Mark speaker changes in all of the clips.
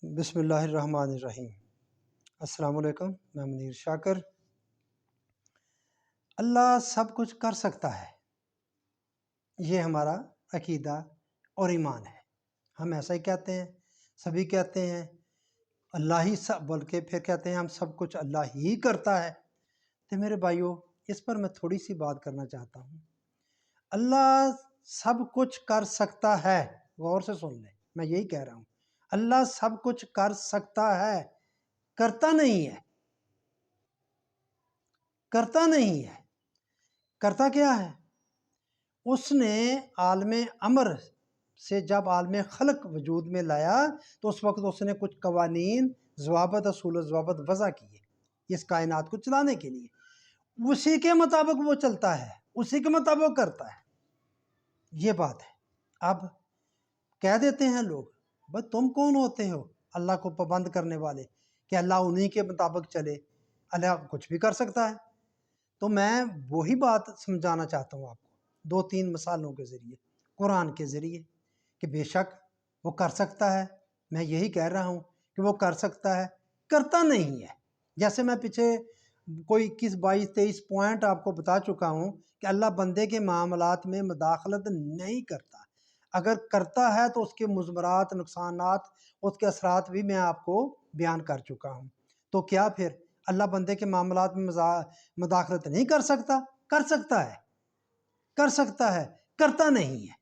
Speaker 1: بسم اللہ الرحمن الرحیم۔ السلام علیکم، میں منیر شاکر۔ اللہ سب کچھ کر سکتا ہے، یہ ہمارا عقیدہ اور ایمان ہے۔ ہم ایسا ہی کہتے ہیں، سبھی کہتے ہیں اللہ ہی سب، بلکہ پھر کہتے ہیں ہم سب کچھ اللہ ہی کرتا ہے۔ تو میرے بھائیوں، اس پر میں تھوڑی سی بات کرنا چاہتا ہوں۔ اللہ سب کچھ کر سکتا ہے، غور سے سن لیں، میں یہی کہہ رہا ہوں، اللہ سب کچھ کر سکتا ہے، کرتا نہیں ہے۔ کرتا نہیں ہے، کرتا کیا ہے؟ اس نے عالم امر سے جب عالم خلق وجود میں لایا تو اس وقت اس نے کچھ قوانین، ضوابط، اصول و ضوابط وضع کیے اس کائنات کو چلانے کے لیے۔ اسی کے مطابق وہ چلتا ہے، اسی کے مطابق کرتا ہے، یہ بات ہے۔ اب کہہ دیتے ہیں لوگ، بھائی تم کون ہوتے ہو اللہ کو پابند کرنے والے کہ اللہ انہی کے مطابق چلے، اللہ کچھ بھی کر سکتا ہے؟ تو میں وہی بات سمجھانا چاہتا ہوں آپ کو دو تین مثالوں کے ذریعے، قرآن کے ذریعے، کہ بے شک وہ کر سکتا ہے۔ میں یہی کہہ رہا ہوں کہ وہ کر سکتا ہے، کرتا نہیں ہے۔ جیسے میں پیچھے کوئی 21 22 23 پوائنٹ آپ کو بتا چکا ہوں کہ اللہ بندے کے معاملات میں مداخلت نہیں کرتا۔ اگر کرتا ہے تو اس کے مضمرات، نقصانات، اس کے اثرات بھی میں آپ کو بیان کر چکا ہوں۔ تو کیا پھر اللہ بندے کے معاملات میں مداخلت نہیں کر سکتا؟ کر سکتا ہے، کر سکتا ہے، کرتا نہیں ہے۔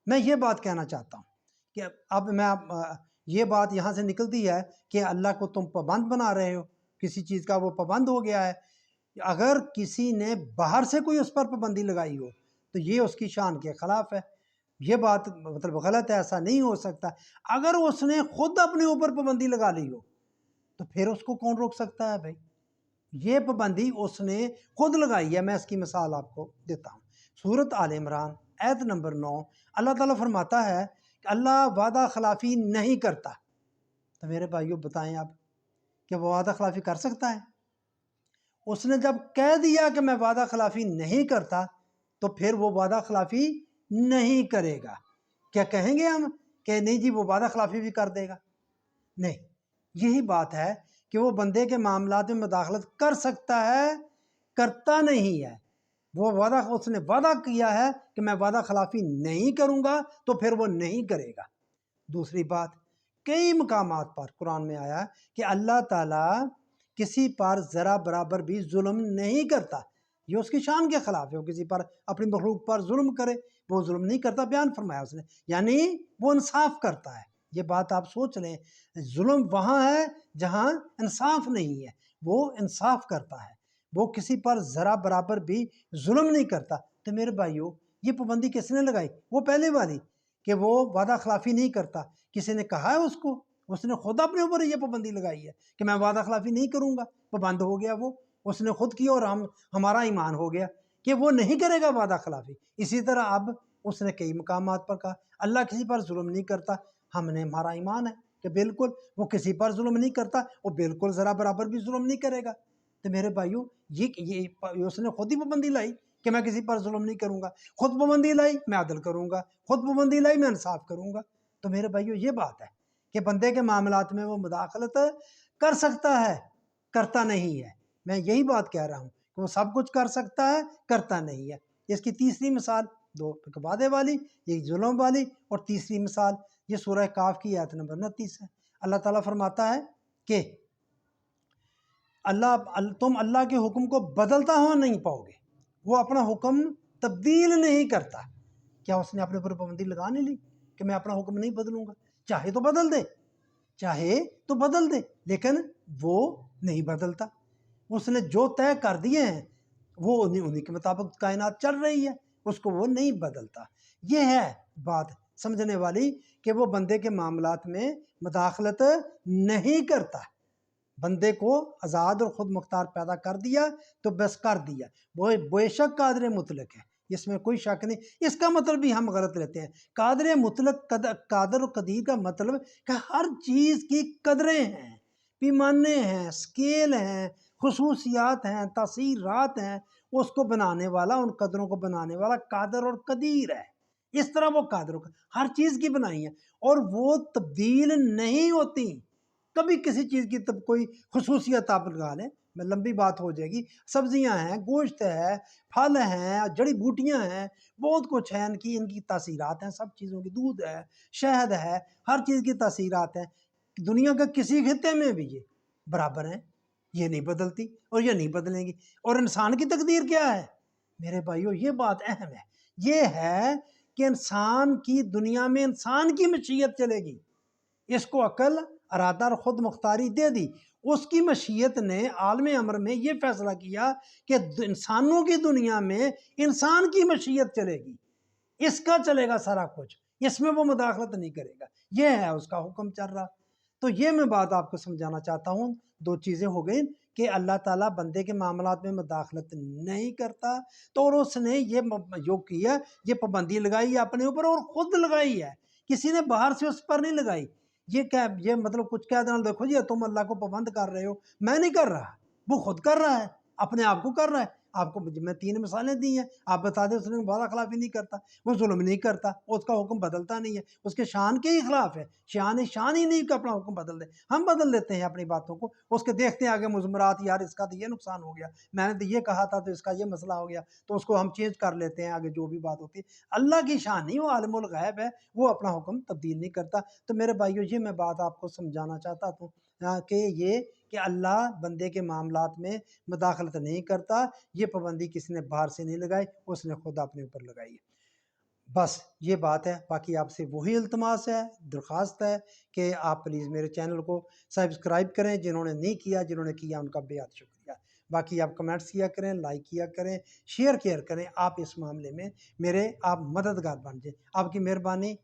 Speaker 1: میں یہ بات کہنا چاہتا ہوں کہ اب یہ بات یہاں سے نکلتی ہے کہ اللہ کو تم پابند بنا رہے ہو، کسی چیز کا وہ پابند ہو گیا ہے۔ اگر کسی نے باہر سے کوئی اس پر پابندی لگائی ہو تو یہ اس کی شان کے خلاف ہے، یہ بات مطلب غلط ہے، ایسا نہیں ہو سکتا۔ اگر اس نے خود اپنے اوپر پابندی لگا لی ہو تو پھر اس کو کون روک سکتا ہے؟ بھائی یہ پابندی اس نے خود لگائی ہے۔ میں اس کی مثال آپ کو دیتا ہوں۔ سورۃ آل عمران آیت نمبر 9، اللہ تعالیٰ فرماتا ہے کہ اللہ وعدہ خلافی نہیں کرتا۔ تو میرے بھائیوں بتائیں آپ کہ وہ وعدہ خلافی کر سکتا ہے؟ اس نے جب کہہ دیا کہ میں وعدہ خلافی نہیں کرتا تو پھر وہ وعدہ خلافی نہیں کرے گا۔ کیا کہیں گے ہم کہ نہیں جی وہ وعدہ خلافی بھی کر دے گا؟ نہیں، یہی بات ہے کہ وہ بندے کے معاملات میں مداخلت کر سکتا ہے، کرتا نہیں ہے۔ وہ وعدہ، اس نے وعدہ کیا ہے کہ میں وعدہ خلافی نہیں کروں گا تو پھر وہ نہیں کرے گا۔ دوسری بات، کئی مقامات پر قرآن میں آیا کہ اللہ تعالیٰ کسی پر ذرا برابر بھی ظلم نہیں کرتا، یہ اس کی شان کے خلاف ہے۔ وہ کسی پر، اپنی مخلوق پر ظلم کرے، وہ ظلم نہیں کرتا، بیان فرمایا اس نے، یعنی وہ انصاف کرتا ہے۔ یہ بات آپ سوچ لیں، ظلم وہاں ہے جہاں انصاف نہیں ہے، وہ انصاف کرتا ہے، وہ کسی پر ذرا برابر بھی ظلم نہیں کرتا۔ تو میرے بھائیوں، یہ پابندی کس نے لگائی؟ وہ پہلے والی کہ وہ وعدہ خلافی نہیں کرتا۔ کسی نے کہا ہے اس کو؟ اس نے خود اپنے اوپر یہ پابندی لگائی ہے کہ میں وعدہ خلافی نہیں کروں گا، پابند ہو گیا وہ، اس نے خود کیا اور ہمارا ایمان ہو گیا کہ وہ نہیں کرے گا وعدہ خلافی۔ اسی طرح اب اس نے کئی مقامات پر کہا اللہ کسی پر ظلم نہیں کرتا، ہمارا ایمان ہے کہ بالکل وہ کسی پر ظلم نہیں کرتا، وہ بالکل ذرا برابر بھی ظلم نہیں کرے گا۔ تو میرے بھائیوں، یہ اس نے خود ہی پابندی لائی کہ میں کسی پر ظلم نہیں کروں گا، خود پابندی لائی میں عدل کروں گا، خود پابندی لائی میں انصاف کروں گا۔ تو میرے بھائیوں، یہ بات ہے کہ بندے کے معاملات میں وہ مداخلت کر سکتا ہے، کرتا نہیں ہے۔ میں یہی بات کہہ رہا ہوں کہ وہ سب کچھ کر سکتا ہے، کرتا نہیں ہے۔ اس کی تیسری مثال، دو وعدے والی، ایک ظلم والی، اور تیسری مثال یہ سورہ کاف کی آیت نمبر 29 ہے۔ اللہ تعالیٰ فرماتا ہے کہ تم اللہ کے حکم کو بدلتا ہوا نہیں پاؤ گے، وہ اپنا حکم تبدیل نہیں کرتا۔ کیا اس نے اپنے اوپر پابندی لگا نہیں لی کہ میں اپنا حکم نہیں بدلوں گا؟ چاہے تو بدل دے، چاہے تو بدل دے، لیکن وہ نہیں بدلتا۔ اس نے جو طے کر دیے ہیں وہ انہی کے مطابق کائنات چل رہی ہے، اس کو وہ نہیں بدلتا۔ یہ ہے بات سمجھنے والی کہ وہ بندے کے معاملات میں مداخلت نہیں کرتا۔ بندے کو آزاد اور خود مختار پیدا کر دیا تو بس کر دیا، وہ بے شک قادر مطلق ہے، اس میں کوئی شک نہیں۔ اس کا مطلب بھی ہم غلط لیتے ہیں۔ قادر مطلق، قادر و قدیر کا مطلب کہ ہر چیز کی قدریں ہیں، پیمانے ہیں، سکیل ہیں، خصوصیات ہیں، تاثیرات ہیں۔ اس کو بنانے والا، ان قدروں کو بنانے والا قادر اور قدیر ہے۔ اس طرح وہ قادر ہر چیز کی بنائی ہے اور وہ تبدیل نہیں ہوتی۔ کبھی کسی چیز کی تب کوئی خصوصیت آپ لگا لیں، میں لمبی بات ہو جائے گی، سبزیاں ہیں، گوشت ہے، پھل ہیں، جڑی بوٹیاں ہیں، بہت کچھ ہے، ان کی تاثیرات ہیں، سب چیزوں کی، دودھ ہے، شہد ہے، ہر چیز کی تاثیرات ہیں، دنیا کا کسی خطے میں بھی یہ برابر ہیں، یہ نہیں بدلتی اور یہ نہیں بدلیں گی۔ اور انسان کی تقدیر کیا ہے میرے بھائیو؟ یہ بات اہم ہے، یہ ہے کہ انسان کی دنیا میں انسان کی مشیت چلے گی، اس کو عقل، ارادہ اور خود مختاری دے دی، اس کی مشیت نے عالم امر میں یہ فیصلہ کیا کہ انسانوں کی دنیا میں انسان کی مشیت چلے گی، اس کا چلے گا سارا کچھ، اس میں وہ مداخلت نہیں کرے گا، یہ ہے اس کا حکم چل رہا۔ تو یہ میں بات آپ کو سمجھانا چاہتا ہوں، دو چیزیں ہو گئیں کہ اللہ تعالیٰ بندے کے معاملات میں مداخلت نہیں کرتا، تو اور اس نے یہ جو کیا، یہ پابندی لگائی ہے اپنے اوپر اور خود لگائی ہے، کسی نے باہر سے اس پر نہیں لگائی۔ یہ کیا، یہ مطلب کچھ کہہ دینا، دیکھو جی تم اللہ کو پابند کر رہے ہو، میں نہیں کر رہا، وہ خود کر رہا ہے، اپنے آپ کو کر رہا ہے۔ آپ کو میں 3 مثالیں دی ہیں، آپ بتا دیں اس نے وعدہ خلافی نہیں کرتا، وہ ظلم نہیں کرتا، اس کا حکم بدلتا نہیں ہے، اس کے شان کے ہی خلاف ہے، شان ہی نہیں کہ اپنا حکم بدل دے، ہم بدل دیتے ہیں اپنی باتوں کو، اس کے دیکھتے ہیں آگے مضمرات، یار اس کا تو یہ نقصان ہو گیا، میں نے تو یہ کہا تھا تو اس کا یہ مسئلہ ہو گیا، تو اس کو ہم چینج کر لیتے ہیں، آگے جو بھی بات ہوتی ہے۔ اللہ کی شان نہیں، وہ عالم الغیب ہے، وہ اپنا حکم تبدیل نہیں کرتا۔ تو میرے بھائیو یہ میں بات آپ کو سمجھانا چاہتا ہوں کہ یہ کہ اللہ بندے کے معاملات میں مداخلت نہیں کرتا، یہ پابندی کسی نے باہر سے نہیں لگائی، اس نے خود اپنے اوپر لگائی ہے۔ بس یہ بات ہے، باقی آپ سے وہی التماس ہے، درخواست ہے کہ آپ پلیز میرے چینل کو سبسکرائب کریں، جنہوں نے نہیں کیا، جنہوں نے کیا ان کا بے حد شکریہ۔ باقی آپ کمنٹس کیا کریں، لائک کیا کریں، شیئر کریں، آپ اس معاملے میں میرے آپ مددگار بن جائیں۔ آپ کی مہربانی